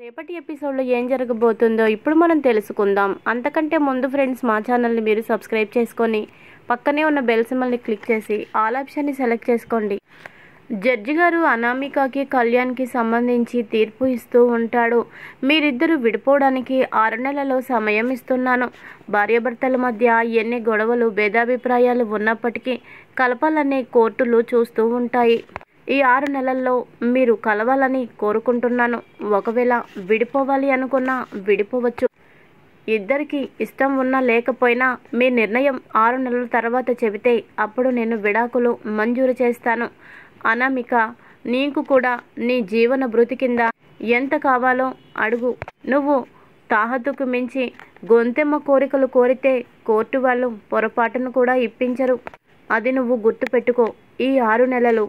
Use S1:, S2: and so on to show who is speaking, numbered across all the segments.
S1: రేపటి ఎపిసోడ్లో ఏం జరగబోతుందో ఇప్పుడు మనం తెలుసుకుందాం. అంతకంటే ముందు ఫ్రెండ్స్, మా ఛానల్ని మీరు సబ్స్క్రైబ్ చేసుకొని పక్కనే ఉన్న బెల్ సింబల్ని క్లిక్ చేసి ఆల్ ఆప్షన్ని సెలెక్ట్ చేసుకోండి. జడ్జి గారు అనామికకి కళ్యాణ్కి సంబంధించి తీర్పు ఇస్తూ ఉంటాడు. మీరిద్దరూ విడిపోవడానికి 6 నెలల సమయం ఇస్తున్నాను. భార్యాభర్తల మధ్య ఎన్ని గొడవలు భేదాభిప్రాయాలు ఉన్నప్పటికీ కలపాలనే కోర్టులు చూస్తూ ఉంటాయి. ఈ 6 నెలల్లో మీరు కలవాలని కోరుకుంటున్నాను. ఒకవేళ విడిపోవాలి అనుకున్నా విడిపోవచ్చు. ఇద్దరికి ఇష్టం ఉన్నా లేకపోయినా మీ నిర్ణయం 6 నెలల తర్వాత చెబితే అప్పుడు నేను విడాకులు మంజూరు చేస్తాను. అనామిక, నీకు కూడా నీ జీవన భృతి కింద ఎంత కావాలో అడుగు. నువ్వు తాహతుకు మించి గొంతెమ్మ కోరికలు కోరితే కోర్టు వాళ్ళు పొరపాటును కూడా ఇప్పించరు. అది నువ్వు గుర్తుపెట్టుకో. ఈ 6 నెలలు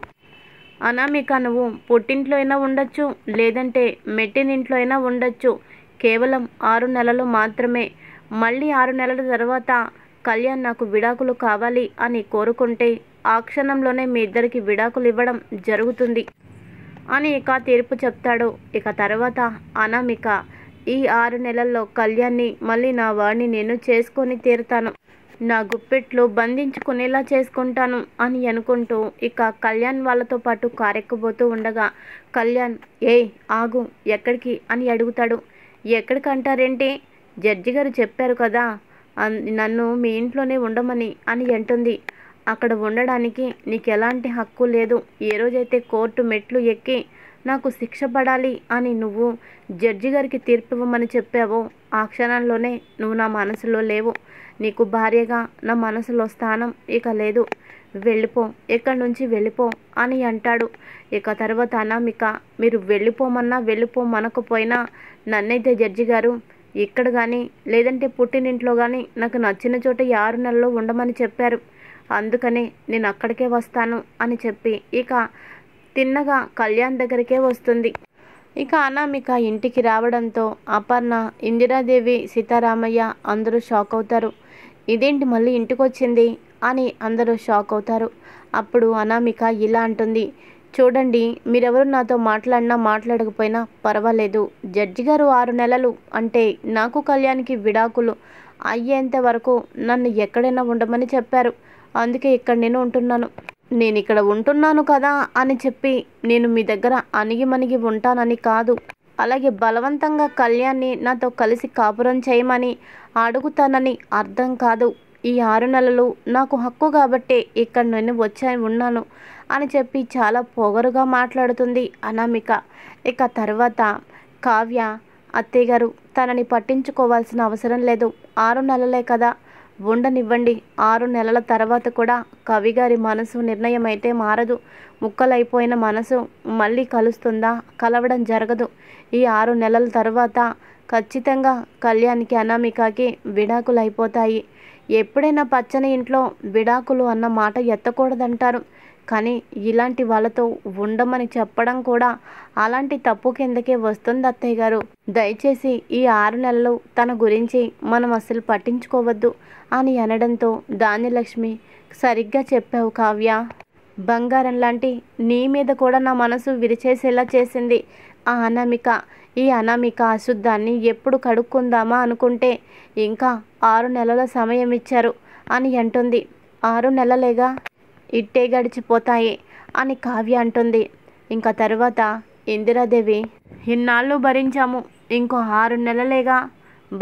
S1: అనామిక, నువ్వు పుట్టింట్లో అయినా ఉండొచ్చు, లేదంటే మెట్టినింట్లో అయినా ఉండొచ్చు. కేవలం 6 నెలలు మాత్రమే. మళ్ళీ 6 నెలల తర్వాత కళ్యాణ్ నాకు విడాకులు కావాలి అని కోరుకుంటే ఆ క్షణంలోనే మీ ఇద్దరికి విడాకులు ఇవ్వడం జరుగుతుంది అని ఇక తీర్పు చెప్తాడు. ఇక తర్వాత అనామిక, ఈ 6 నెలల్లో కళ్యాణ్ని మళ్ళీ నా వాడిని నేను చేసుకొని తీరుతాను. నా గుప్పెట్లో బంధించుకునేలా చేసుకుంటాను అని అనుకుంటూ ఇక కళ్యాణ్ వాళ్ళతో పాటు కారెక్కబోతూ ఉండగా కళ్యాణ్, ఏయ్ ఆగు, ఎక్కడికి అని అడుగుతాడు. ఎక్కడికంటారేంటి? జడ్జి గారు చెప్పారు కదా నన్ను మీ ఇంట్లోనే ఉండమని అని అంటుంది. అక్కడ ఉండడానికి నీకు ఎలాంటి హక్కు లేదు. ఏ రోజైతే కోర్టు మెట్లు ఎక్కి నాకు శిక్ష పడాలి అని నువ్వు జడ్జి గారికి తీర్పు ఇవ్వమని చెప్పావో ఆ క్షణంలోనే నువ్వు నా మనసులో లేవు. నీకు భార్యగా నా మనసులో స్థానం ఇక లేదు. వెళ్ళిపో, ఇక్కడి నుంచి వెళ్ళిపో అని అంటాడు. ఇక తర్వాత అనామిక, మీరు వెళ్ళిపోమన్నా వెళ్ళిపోమనకపోయినా నన్నైతే జడ్జి గారు ఇక్కడ కానీ లేదంటే పుట్టినింట్లో కానీ నాకు నచ్చిన చోట 6 నెలల్లో ఉండమని చెప్పారు. అందుకనే నేను అక్కడికే వస్తాను అని చెప్పి ఇక తిన్నగా కళ్యాణ్ దగ్గరికే వస్తుంది. ఇక అనామిక ఇంటికి రావడంతో అపర్ణ, ఇందిరాదేవి, సీతారామయ్య అందరూ షాక్ అవుతారు. ఇదేంటి మళ్ళీ ఇంటికి వచ్చింది అని అందరూ షాక్ అవుతారు. అప్పుడు అనామిక ఇలా అంటుంది, చూడండి, మీరెవరు నాతో మాట్లాడినా మాట్లాడకపోయినా పర్వాలేదు. జడ్జి గారు 6 నెలలు అంటే నాకు కళ్యాణ్కి విడాకులు అయ్యేంత వరకు నన్ను ఎక్కడైనా ఉండమని చెప్పారు. అందుకే ఇక్కడ నేను ఉంటున్నాను. నేను ఇక్కడ ఉంటున్నాను కదా అని చెప్పి నేను మీ దగ్గర అణిగిమణిగి ఉంటానని కాదు. అలాగే బలవంతంగా కళ్యాణ్ని నాతో కలిసి కాపురం చేయమని అడుగుతానని అర్థం కాదు. ఈ 6 నెలలు నాకు హక్కు కాబట్టే ఇక్కడ నేను ఉన్నాను అని చెప్పి చాలా పొగరుగా మాట్లాడుతుంది అనామిక. ఇక తర్వాత కావ్య, అత్తయ్య గారు తనని పట్టించుకోవాల్సిన అవసరం లేదు. 6 నెలలే కదా, ఉండనివ్వండి. 6 నెలల తర్వాత కూడా కవిగారి మనసు నిర్ణయం అయితే మారదు. ముక్కలైపోయిన మనసు మళ్ళీ కలుస్తుందా? కలవడం జరగదు. ఈ 6 నెలల తర్వాత ఖచ్చితంగా కళ్యాణ్కి అనామికకి విడాకులు అయిపోతాయి. ఎప్పుడైనా పచ్చని ఇంట్లో విడాకులు అన్న మాట ఎత్తకూడదంటారు. కానీ ఇలాంటి వాళ్ళతో ఉండమని చెప్పడం కూడా అలాంటి తప్పు కిందకే వస్తుంది అత్తయ్య గారు. దయచేసి ఈ 6 నెలలు తన గురించి మనం అస్సలు పట్టించుకోవద్దు అని అనడంతో ధాన్యలక్ష్మి, సరిగ్గా చెప్పావు కావ్య. బంగారం లాంటి నీ మీద కూడా నా మనసు విరిచేసేలా చేసింది ఆ అనామిక. ఈ అనామిక అశుద్ధాన్ని ఎప్పుడు కడుక్కుందామా అనుకుంటే ఇంకా 6 నెలల సమయం ఇచ్చారు అని అంటుంది. 6 నెలలేగా, ఇట్టే గడిచిపోతాయి అని కావ్య అంటుంది. ఇంకా తర్వాత ఇందిరాదేవి, ఇన్నాళ్ళు భరించాము, ఇంకో 6 నెలలేగా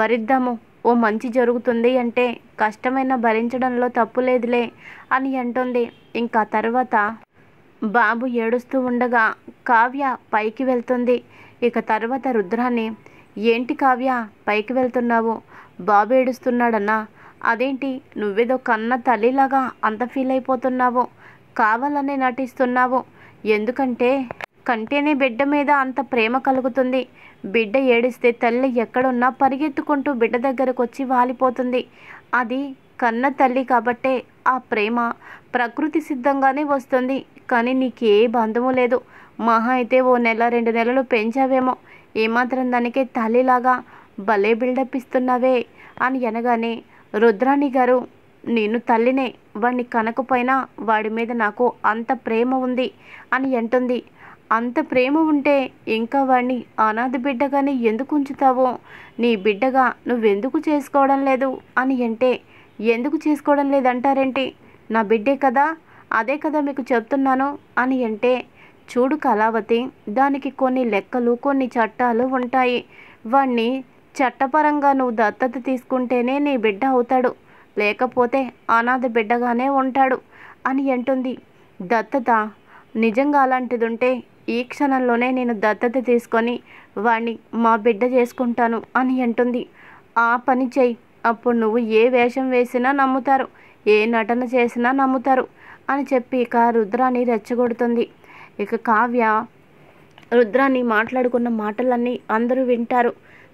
S1: భరిద్దాము. ఓ మంచి జరుగుతుంది అంటే కష్టమైన భరించడంలో తప్పు లేదులే అని అంటుంది. ఇంకా తర్వాత బాబు ఏడుస్తూ ఉండగా కావ్య పైకి వెళ్తుంది. ఇక తర్వాత రుద్రాన్ని, ఏంటి కావ్య పైకి వెళ్తున్నావు? బాబు ఏడుస్తున్నాడన్నా? అదేంటి నువ్వేదో కన్న తల్లిలాగా అంత ఫీల్ అయిపోతున్నావు? కావాలనే నటిస్తున్నావు. ఎందుకంటే కంటేనే బిడ్డ మీద అంత ప్రేమ కలుగుతుంది. బిడ్డ ఏడిస్తే తల్లి ఎక్కడున్నా పరిగెత్తుకుంటూ బిడ్డ దగ్గరకు వచ్చి వాలిపోతుంది. అది కన్న తల్లి కాబట్టే ఆ ప్రేమ ప్రకృతి సిద్ధంగానే వస్తుంది. కానీ నీకే బంధము లేదు. మహా అయితే ఓ నెల 2 నెలలు పెంచావేమో. ఏమాత్రం దానికే తల్లిలాగా భలే బిల్డప్ ఇస్తున్నావే అని అనగానే రుద్రాణి గారు, నేను తల్లినే, వాడిని కనకపోయినా వాడి మీద నాకు అంత ప్రేమ ఉంది అని అంటుంది. అంత ప్రేమ ఉంటే ఇంకా వాడిని అనాథ బిడ్డగానే ఎందుకు ఉంచుతావో, నీ బిడ్డగా నువ్వెందుకు చేసుకోవడం లేదు అని అంటే, ఎందుకు చేసుకోవడం లేదంటారేంటి, నా బిడ్డే కదా, అదే కదా మీకు చెప్తున్నాను అని అంటే, చూడు కళావతి, దానికి కొన్ని లెక్కలు కొన్ని చట్టాలు ఉంటాయి. వాణ్ణి చట్టపరంగా నువ్వు దత్తత తీసుకుంటేనే నీ బిడ్డ అవుతాడు, లేకపోతే అనాథ బిడ్డగానే ఉంటాడు అని అంటుంది. దత్తత నిజంగా అలాంటిది ఉంటే ఈ క్షణంలోనే నేను దత్తత తీసుకొని వాణ్ణి మా బిడ్డ చేసుకుంటాను అని అంటుంది. ఆ పని చెయ్యి, అప్పుడు నువ్వు ఏ వేషం వేసినా నమ్ముతారు, ఏ నటన చేసినా నమ్ముతారు అని చెప్పి ఇక రుద్రాని రెచ్చగొడుతుంది. ఇక కావ్య రుద్రాని మాట్లాడుకున్న మాటలన్నీ అందరూ వింటారు.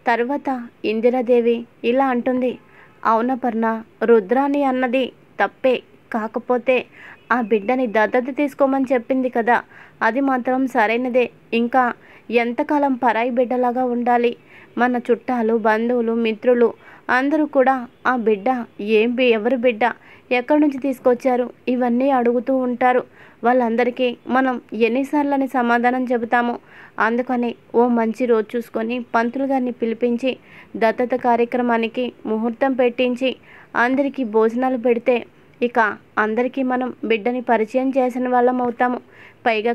S1: తర్వాత ఇందిరాదేవి ఇలా అంటుంది, అవునపర్ణ, రుద్రాని అన్నది తప్పే, కాకపోతే ఆ బిడ్డని దత్తత తీసుకోమని చెప్పింది కదా, అది మాత్రం సరైనదే. ఇంకా ఎంతకాలం పరాయి బిడ్డలాగా ఉండాలి? మన చుట్టాలు బంధువులు మిత్రులు అందరూ కూడా ఆ బిడ్డ ఎవరి బిడ్డ, ఎక్కడి నుంచి తీసుకొచ్చారు, ఇవన్నీ అడుగుతూ ఉంటారు. వాళ్ళందరికీ మనం ఎన్నిసార్లని సమాధానం చెబుతాము. అందుకని ఓ మంచి రోజు చూసుకొని పంతులు గారిని పిలిపించి దత్తత కార్యక్రమానికి ముహూర్తం పెట్టించి అందరికీ భోజనాలు పెడితే ఇక అందరికీ మనం బిడ్డని పరిచయం చేసిన వాళ్ళం అవుతాము. పైగా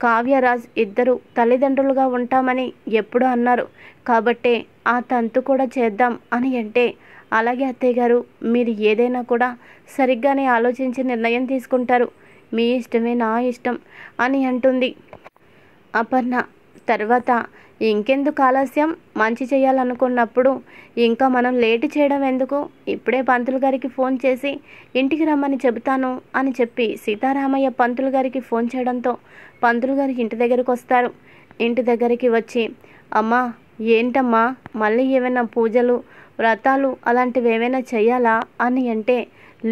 S1: కావ్యరాజ్ ఇద్దరు తల్లిదండ్రులుగా ఉంటామని ఎప్పుడు అన్నారు, కాబట్టే ఆ తంతు కూడా చేద్దాం అని అంటే, అలాగే అత్తయ్య గారు, మీరు ఏదైనా కూడా సరిగ్గానే ఆలోచించి నిర్ణయం తీసుకుంటారు, మీ ఇష్టమే నా ఇష్టం అని అంటుంది అపర్ణ. తర్వాత ఇంకెందుకు ఆలస్యం, మంచి చేయాలనుకున్నప్పుడు ఇంకా మనం లేటు చేయడం ఎందుకు, ఇప్పుడే పంతులు గారికి ఫోన్ చేసి ఇంటికి రమ్మని చెబుతాను అని చెప్పి సీతారామయ్య పంతులు గారికి ఫోన్ చేయడంతో పంతులు గారికి ఇంటి దగ్గరికి వస్తారు. ఇంటి దగ్గరికి వచ్చి, అమ్మా ఏంటమ్మా, మళ్ళీ ఏమైనా పూజలు వ్రతాలు అలాంటివి ఏమైనా చెయ్యాలా అని అంటే,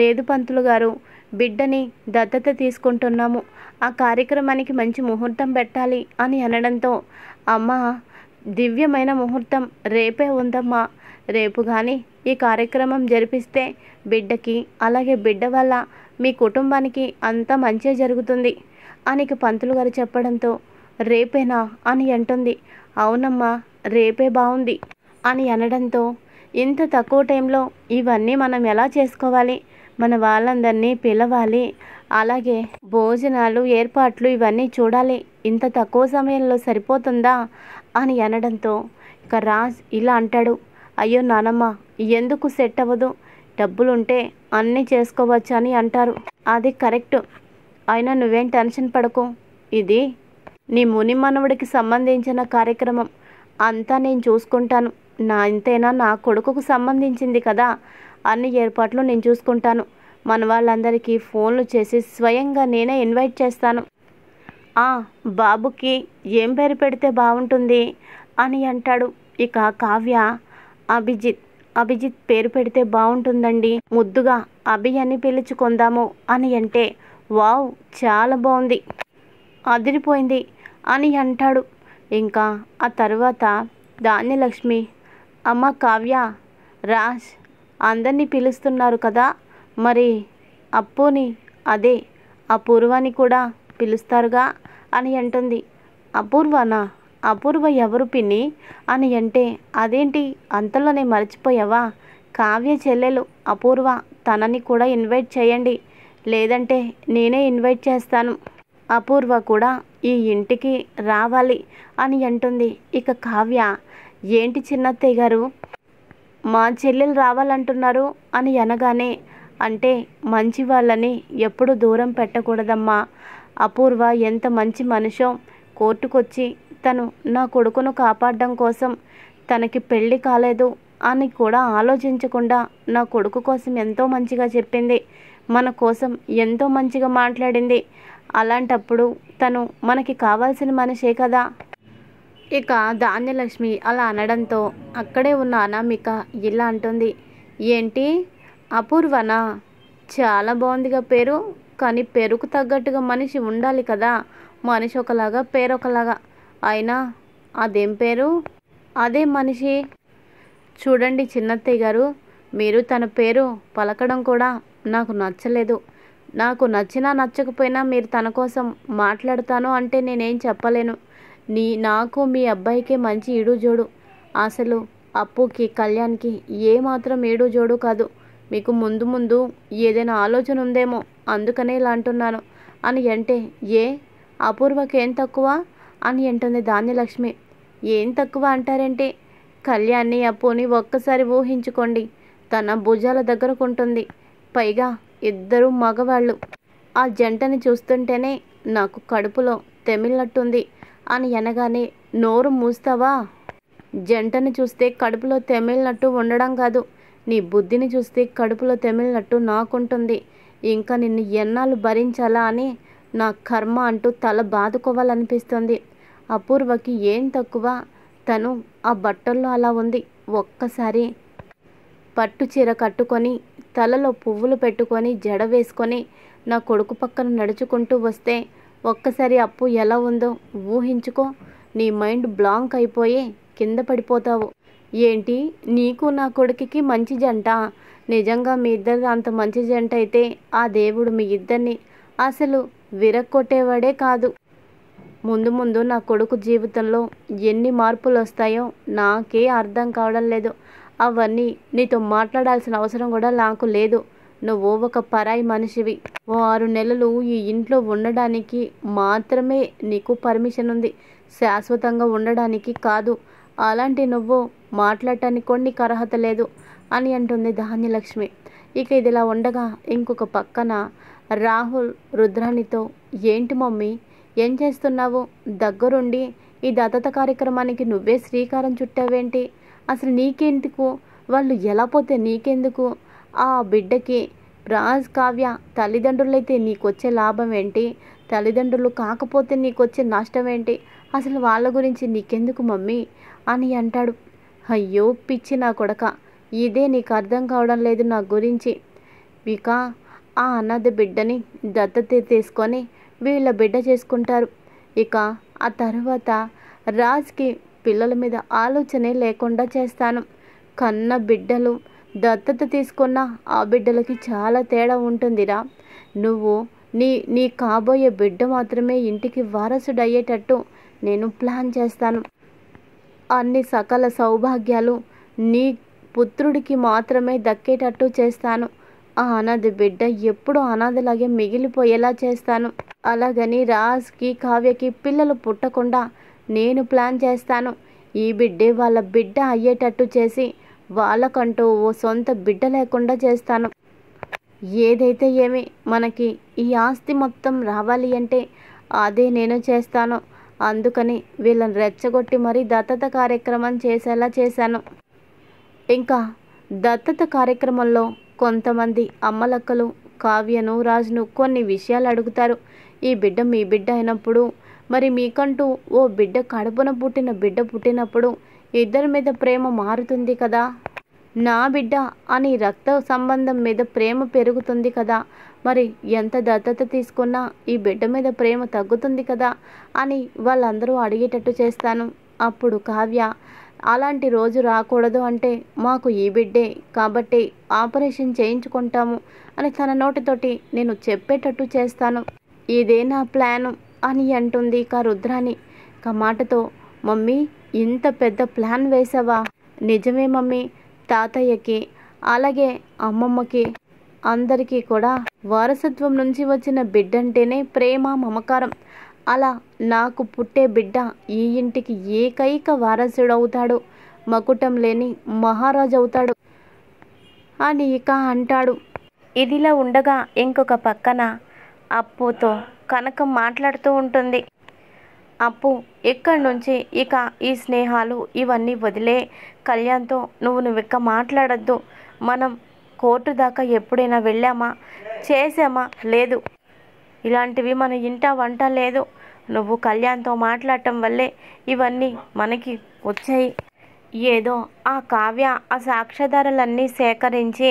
S1: లేదు పంతులు గారు, బిడ్డని దత్తత తీసుకుంటున్నాము, ఆ కార్యక్రమానికి మంచి ముహూర్తం పెట్టాలి అని అనడంతో, అమ్మ దివ్యమైన ముహూర్తం రేపే ఉందమ్మా, రేపు కానీ ఈ కార్యక్రమం జరిపిస్తే బిడ్డకి అలాగే బిడ్డ వల్ల మీ కుటుంబానికి అంతా మంచి జరుగుతుంది అని పంతులు గారు చెప్పడంతో, రేపేనా అని అంటుంది. అవునమ్మా, రేపే బాగుంది అని అనడంతో, ఇంత తక్కువ టైంలో ఇవన్నీ మనం ఎలా చేసుకోవాలి, మన వాళ్ళందరినీ పిలవాలి, అలాగే భోజనాలు ఏర్పాట్లు ఇవన్నీ చూడాలి, ఇంత తక్కువ సమయంలో సరిపోతుందా అని అనడంతో ఇక రాజ్ ఇలా అంటాడు, అయ్యో నానమ్మ, ఎందుకు సెట్ అవ్వదు, డబ్బులుంటే అన్నీ చేసుకోవచ్చు అని అంటారు. అది కరెక్ట్, అయినా నువ్వేం టెన్షన్ పడకు, ఇది నీ ముని మనవుడికి సంబంధించిన కార్యక్రమం, అంతా నేను చూసుకుంటాను, ఇంతైనా నా కొడుకుకు సంబంధించింది కదా, అన్ని ఏర్పాట్లు నేను చూసుకుంటాను, మన వాళ్ళందరికీ ఫోన్లు చేసి స్వయంగా నేనే ఇన్వైట్ చేస్తాను, బాబుకి ఏం పేరు పెడితే బాగుంటుంది అని అంటాడు. ఇక కావ్య, అభిజిత్ పేరు పెడితే బాగుంటుందండి, ముద్దుగా అభి అని పిలుచుకుందాము అని అంటే, వావ్ చాలా బాగుంది, అదిరిపోయింది అని అంటాడు. ఇంకా ఆ తర్వాత ధాన్యలక్ష్మి, అమ్మ కావ్య, రాజ్ అందరినీ పిలుస్తున్నారు కదా, మరి అప్పుని అదే అపూర్వాని కూడా పిలుస్తారుగా అని అంటుంది. అపూర్వ ఎవరు పిన్ని అని అంటే, అదేంటి అంతలోనే మర్చిపోయావా, కావ్య చెల్లెలు అపూర్వ, తనని కూడా ఇన్వైట్ చేయండి, లేదంటే నేనే ఇన్వైట్ చేస్తాను, అపూర్వ కూడా ఈ ఇంటికి రావాలి అని అంటుంది. ఇక కావ్య, ఏంటి చిన్నత్తయ్య గారు, మా చెల్లెలు రావాలంటున్నారు అని అనగానే, అంటే మంచి వాళ్ళని ఎప్పుడు దూరం పెట్టకూడదమ్మా, అపూర్వ ఎంత మంచి మనిషో, కోర్టుకొచ్చి తను నా కొడుకును కాపాడడం కోసం తనకి పెళ్ళి కాలేదు అని కూడా ఆలోచించకుండా నా కొడుకు కోసం ఎంతో మంచిగా చెప్పింది, మన కోసం ఎంతో మంచిగా మాట్లాడింది, అలాంటప్పుడు తను మనకి కావాల్సిన మనిషే కదా. ఇక ధాన్యలక్ష్మి అలా అనడంతో అక్కడే ఉన్న అనామిక ఇలా అంటుంది, ఏంటి అపూర్వనా, చాలా బాగుందిగా పేరు, కానీ పేరుకు తగ్గట్టుగా మనిషి ఉండాలి కదా, మనిషి ఒకలాగా పేరు ఒకలాగా, అయినా అదేం పేరు, అదే మనిషి. చూడండి చిన్నత్తయ్య గారు, మీరు తన పేరు పలకడం కూడా నాకు నచ్చలేదు, నాకు నచ్చినా నచ్చకపోయినా మీరు తన కోసం మాట్లాడతాను అంటే నేనేం చెప్పలేను. నాకు మీ అబ్బాయికి మంచి ఈడు జోడు. అసలు అప్పుకి కళ్యాణ్కి ఏమాత్రం ఈడు జోడు కాదు. మీకు ముందు ముందు ఏదైనా ఆలోచన ఉందేమో అందుకనే ఇలా అంటున్నాను అని అంటే, ఏ అపూర్వకి ఏం తక్కువ అని అంటుంది ధాన్యలక్ష్మి. ఏం తక్కువ అంటారేంటి? కళ్యాణ్ని అప్పుని ఒక్కసారి ఊహించుకోండి. తన భుజాల దగ్గరకుంటుంది. పైగా ఇద్దరు మగవాళ్ళు. ఆ జంటని చూస్తుంటేనే నాకు కడుపులో తెమిలినట్టుంది అని అనగానే, నోరు మూస్తావా? జంటని చూస్తే కడుపులో తెమిలినట్టు ఉండడం కాదు, నీ బుద్ధిని చూస్తే కడుపులో తెమిలినట్టు నాకుంటుంది. ఇంకా నిన్ను ఎన్నాళ్ళు భరించాలా అని నా కర్మ అంటూ తల బాదుకోవాలనిపిస్తుంది. అపూర్వకి ఏం తక్కువ? తను ఆ బట్టల్లో అలా ఉంది. ఒక్కసారి పట్టు చీర కట్టుకొని తలలో పువ్వులు పెట్టుకొని జడ వేసుకొని నా కొడుకు పక్కన నడుచుకుంటూ వస్తే ఒక్కసారి అప్పు ఎలా ఉందో ఊహించుకో. నీ మైండ్ బ్లాంక్ అయిపోయి కింద పడిపోతావు. ఏంటి, నీకు నా కొడుకుకి మంచి జంట? నిజంగా మీ ఇద్దరు అంత మంచి జంట అయితే ఆ దేవుడు మీ ఇద్దరిని అసలు విరక్కొట్టేవాడే కాదు. ముందు ముందు నా కొడుకు జీవితంలో ఎన్ని మార్పులు వస్తాయో నాకే అర్థం కావడం లేదు. అవన్నీ నీతో మాట్లాడాల్సిన అవసరం కూడా నాకు లేదు. నువ్వు ఒక పరాయి మనిషివి. ఓ 6 నెలలు ఈ ఇంట్లో ఉండడానికి మాత్రమే నీకు పర్మిషన్ ఉంది, శాశ్వతంగా ఉండడానికి కాదు. అలాంటి నువ్వు మాట్లాడటానికి కూడా నీకు అర్హత లేదు అని అంటుంది ధాన్యలక్ష్మి. ఇక ఇదిలా ఉండగా ఇంకొక పక్కన రాహుల్ రుద్రాణితో, ఏంటి మమ్మీ ఏం చేస్తున్నావు? దగ్గరుండి ఈ దత్తత కార్యక్రమానికి నువ్వే శ్రీకారం చుట్టావేంటి? అసలు నీకెందుకు? వాళ్ళు ఎలా పోతే నీకెందుకు? ఆ బిడ్డకి రాజ్ కావ్య తల్లిదండ్రులైతే నీకొచ్చే లాభం ఏంటి? తల్లిదండ్రులు కాకపోతే నీకొచ్చే నష్టం ఏంటి? అసలు వాళ్ళ గురించి నీకెందుకు మమ్మీ అని అంటాడు. అయ్యో పిచ్చి నా కొడక, ఇదే నీకు అర్థం కావడం లేదు నా గురించి. ఇక ఆ అనాథ బిడ్డని దత్తత తీసుకొని వీళ్ళ బిడ్డ చేసుకుంటారు. ఇక ఆ తర్వాత రాజ్కి పిల్లల మీద ఆలోచనే లేకుండా చేస్తాను. కన్న బిడ్డలు దత్తత తీసుకున్న ఆ బిడ్డలకి చాలా తేడా ఉంటుందిరా. నువ్వు నీ కాబోయే బిడ్డ మాత్రమే ఇంటికి వారసుడు అయ్యేటట్టు నేను ప్లాన్ చేస్తాను. అన్ని సకల సౌభాగ్యాలు నీ పుత్రుడికి మాత్రమే దక్కేటట్టు చేస్తాను. ఆ అనాథ బిడ్డ ఎప్పుడూ అనాథలాగే మిగిలిపోయేలా చేస్తాను. అలాగని రాజ్కి కావ్యకి పిల్లలు పుట్టకుండా నేను ప్లాన్ చేస్తాను. ఈ బిడ్డే వాళ్ళ బిడ్డ అయ్యేటట్టు చేసి వాళ్ళకంటూ ఓ సొంత బిడ్డ లేకుండా చేస్తాను. ఏదైతే ఏమి, మనకి ఈ ఆస్తి మొత్తం రావాలి అంటే అదే నేను చేస్తాను. అందుకని వీళ్ళని రెచ్చగొట్టి మరీ దత్తత కార్యక్రమం చేసేలా చేశాను. ఇంకా దత్తత కార్యక్రమంలో కొంతమంది అమ్మలక్కలు కావ్యను రాజును కొన్ని విషయాలు అడుగుతారు. ఈ బిడ్డ మీ బిడ్డ అయినప్పుడు, మరి మీకంటూ ఓ బిడ్డ కడుపున పుట్టిన బిడ్డ పుట్టినప్పుడు ఇద్దరి మీద ప్రేమ మారుతుంది కదా. నా బిడ్డ అని రక్త సంబంధం మీద ప్రేమ పెరుగుతుంది కదా. మరి ఎంత దత్తత తీసుకున్నా ఈ బిడ్డ మీద ప్రేమ తగ్గుతుంది కదా అని వాళ్ళందరూ అడిగేటట్టు చేస్తాను. అప్పుడు కావ్య, అలాంటి రోజు రాకూడదు అంటే మాకు ఈ బిడ్డే కాబట్టి ఆపరేషన్ చేయించుకుంటాము అని తన నోటితోటి నేను చెప్పేటట్టు చేస్తాను. ఇదే నా ప్లాను అని అంటుంది ఇక రుద్రాణి. ఇక మాటతో, మమ్మీ ఇంత పెద్ద ప్లాన్ వేసావా? నిజమే మమ్మీ, తాతయ్యకి అలాగే అమ్మమ్మకి అందరికీ కూడా వారసత్వం నుంచి వచ్చిన బిడ్డంటేనే ప్రేమ మమకారం. అలా నాకు పుట్టే బిడ్డ ఈ ఇంటికి ఏకైక వారసుడవుతాడు, మకుటం లేని మహారాజు అవుతాడు అని ఇక అంటాడు. ఇదిలా ఉండగా ఇంకొక పక్కన అప్పుతో కనకం మాట్లాడుతూ ఉంటుంది. అప్పు, ఇక్కడి నుంచి ఇక ఈ స్నేహాలు ఇవన్నీ వదిలే. కళ్యాణ్తో నువ్వు ఇక మాట్లాడద్దు. మనం కోర్టు దాకా ఎప్పుడైనా వెళ్ళామా, చేసామా? లేదు. ఇలాంటివి మన ఇంట వంట లేదు. నువ్వు కళ్యాణ్తో మాట్లాడటం వల్లే ఇవన్నీ మనకి వచ్చాయి. ఏదో ఆ కావ్య ఆ సాక్ష్యాధారాలన్నీ సేకరించి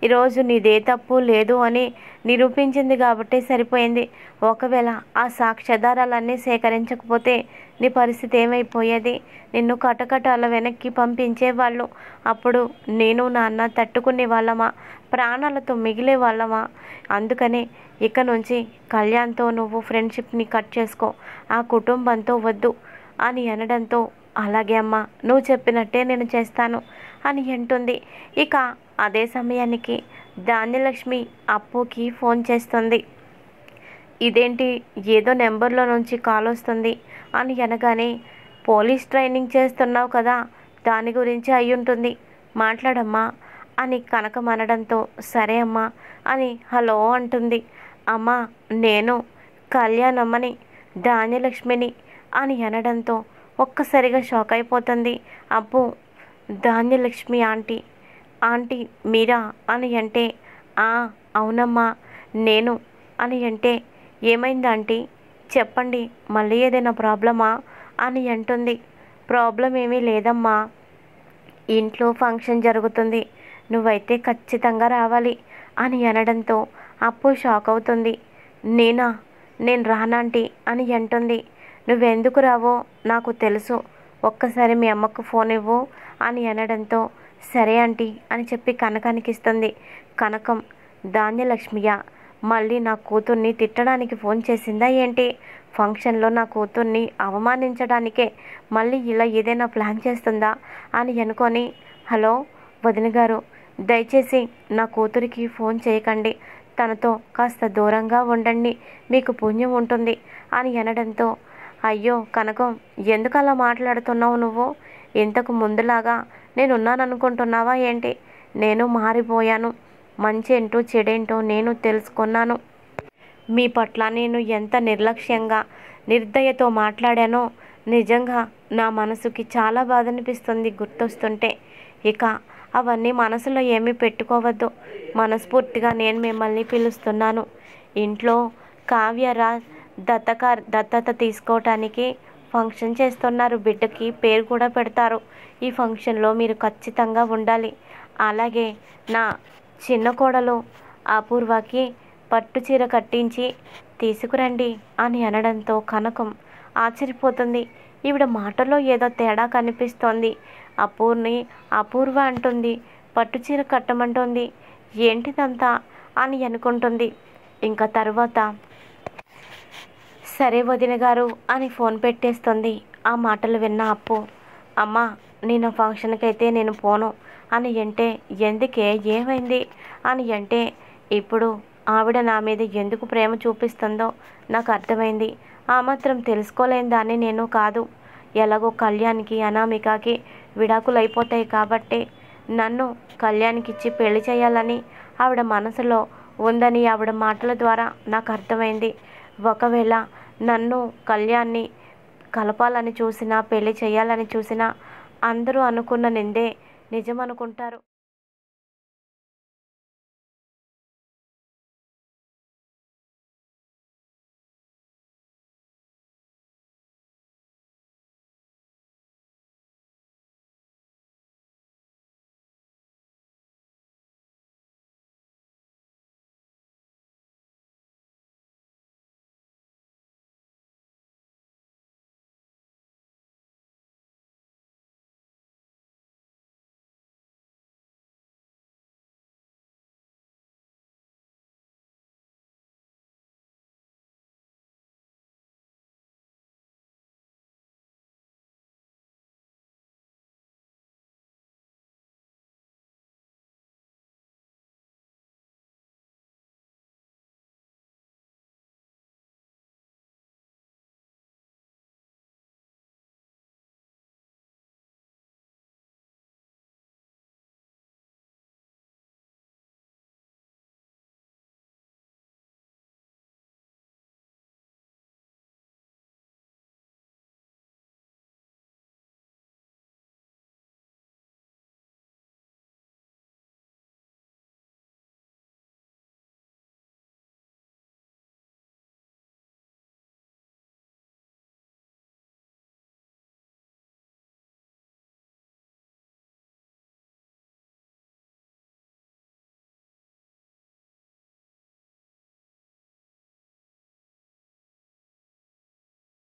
S1: ఈరోజు నీదే తప్పు లేదు అని నిరూపించింది కాబట్టి సరిపోయింది. ఒకవేళ ఆ సాక్ష్యాధారాలన్నీ సేకరించకపోతే నీ పరిస్థితి ఏమైపోయేది? నిన్ను కటకటాల వెనక్కి పంపించేవాళ్ళు. అప్పుడు నేను నాన్న తట్టుకునే వాళ్ళమా? ప్రాణాలతో మిగిలే వాళ్ళమా? అందుకనే ఇక నుంచి కళ్యాణ్తో నువ్వు ఫ్రెండ్షిప్ని కట్ చేసుకో, ఆ కుటుంబంతో వద్దు అని అనడంతో అలాగే అమ్మా, నువ్వు చెప్పినట్టే నేను చేస్తాను అని అంటుంది. ఇక అదే సమయానికి ధాన్యలక్ష్మి అప్పుకి ఫోన్ చేస్తుంది. ఇదేంటి ఏదో నెంబర్లో నుంచి కాల్ వస్తుంది అని అనగానే, పోలీస్ ట్రైనింగ్ చేస్తున్నావు కదా, దాని గురించి అయి ఉంటుంది, మాట్లాడమ్మా అని కనకం అనడంతో సరే అమ్మా అని హలో అంటుంది. అమ్మా, నేను కళ్యాణమ్మని, ధాన్యలక్ష్మిని అని అనడంతో ఒక్కసారిగా షాక్ అయిపోతుంది అప్పు. ధాన్యలక్ష్మి ఆంటీ, ఆంటీ మీరా అని అంటే, అవునమ్మా నేను అని అంటే, ఏమైంది ఆంటీ చెప్పండి, మళ్ళీ ఏదైనా ప్రాబ్లమా అని అంటుంది. ప్రాబ్లం ఏమీ లేదమ్మా, ఇంట్లో ఫంక్షన్ జరుగుతుంది, నువ్వైతే ఖచ్చితంగా రావాలి అని అనడంతో అప్పు షాక్ అవుతుంది. నేను రానాంటీ అని అంటుంది. నువ్వెందుకు రావో నాకు తెలుసు, ఒక్కసారి మీ అమ్మకు ఫోన్ ఇవ్వు అని అనడంతో సరే ఆంటీ అని చెప్పి కనకానికి ఇస్తుంది. కనకం, ధాన్యలక్ష్మియ మళ్ళీ నా కూతుర్ని తిట్టడానికి ఫోన్ చేసిందా ఏంటి? ఫంక్షన్లో నా కూతుర్ని అవమానించడానికే మళ్ళీ ఇలా ఏదైనా ప్లాన్ చేస్తుందా అని అనుకొని, హలో వదిన గారు, దయచేసి నా కూతురికి ఫోన్ చేయకండి, తనతో కాస్త దూరంగా ఉండండి, మీకు పుణ్యం ఉంటుంది అని అనడంతో, అయ్యో కనకం, ఎందుకు అలా మాట్లాడుతున్నావు నువ్వు? ఇంతకు ముందులాగా నేనున్నాననుకుంటున్నావా ఏంటి? నేను మారిపోయాను, మంచేంటో చెడేంటో నేను తెలుసుకున్నాను. మీ పట్ల నేను ఎంత నిర్లక్ష్యంగా నిర్దయతో మాట్లాడానో నిజంగా నా మనసుకి చాలా బాధ అనిపిస్తుంది గుర్తొస్తుంటే. ఇక అవన్నీ మనసులో ఏమీ పెట్టుకోవద్దు, మనస్ఫూర్తిగా నేను మిమ్మల్ని పిలుస్తున్నాను. ఇంట్లో కావ్యరాజ్ దత్తత తీసుకోవటానికి ఫంక్షన్ చేస్తున్నారు, బిడ్డకి పేరు కూడా పెడతారు. ఈ ఫంక్షన్లో మీరు ఖచ్చితంగా ఉండాలి. అలాగే నా చిన్న కోడలు అపూర్వకి పట్టు చీర కట్టించి తీసుకురండి అని అనడంతో కనకం ఆశ్చర్యపోతుంది. ఈవిడ మాటలో ఏదో తేడా కనిపిస్తోంది. అపూర్వ అంటుంది, పట్టు చీర కట్టమంటుంది, ఏంటిదంతా అని అనుకుంటుంది. ఇంకా తర్వాత సరే వదిన గారు అని ఫోన్ పెట్టేస్తుంది. ఆ మాటలు విన్న అప్పు, అమ్మా నేను ఫంక్షన్కి అయితే నేను పోను అని అంటే, ఎందుకే ఏమైంది అని అంటే, ఇప్పుడు ఆవిడ నా మీద ఎందుకు ప్రేమ చూపిస్తుందో నాకు అర్థమైంది. ఆ మాత్రం తెలుసుకోలేని దాన్ని నేను కాదు. ఎలాగో కళ్యాణ్కి అనామికకి విడాకులు అయిపోతాయి కాబట్టి నన్ను కళ్యాణ్కి ఇచ్చి పెళ్లి చేయాలని ఆవిడ మనసులో ఉందని ఆవిడ మాటల ద్వారా నాకు అర్థమైంది. ఒకవేళ నన్ను కళ్యాణ్ని కలపాలని చూసినా, పెళ్లి చేయాలని చూసినా అందరూ అనుకున్న నిందే నిజమనుకుంటారు.